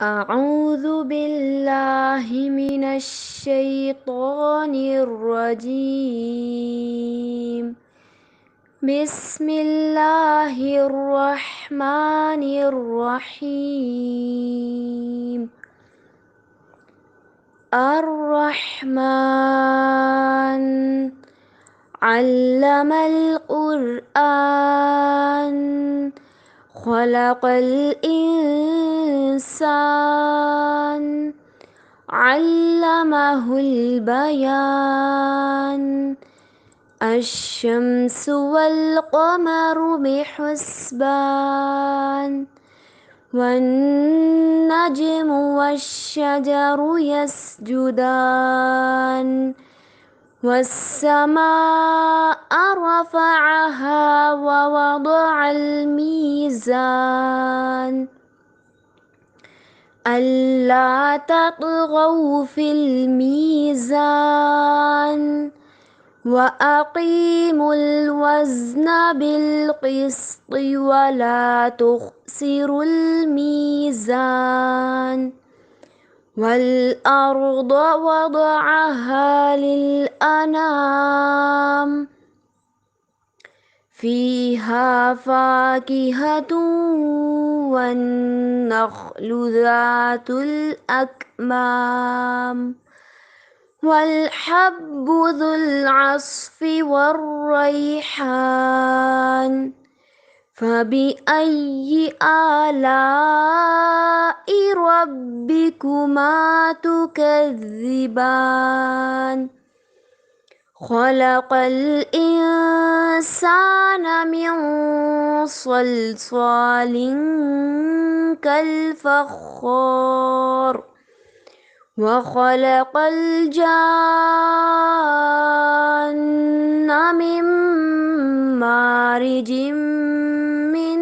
أعوذ بالله من الشيطان الرجيم. بسم الله الرحمن الرحيم. الرحمن علم القرآن خلق الإنسان علمه البيان. الشمس والقمر بحسبان والنجم والشجر يسجدان والسماء رفعها ووضع الميزان ألا تطغوا في الميزان وأقيموا الوزن بالقسط ولا تخسروا الميزان. والأرض وضعها للأنام فيها فاكهة والنخل ذات الأكمام والحب ذو العصف والريحان. فبأي آلاء ربكما تكذبان؟ خلق الإنسان من صلصال كالفخار وخلق الجان من مارج من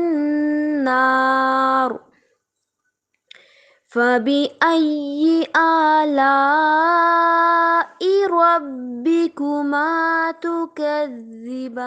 نار. فبأي آلاء ربكما تكذبان؟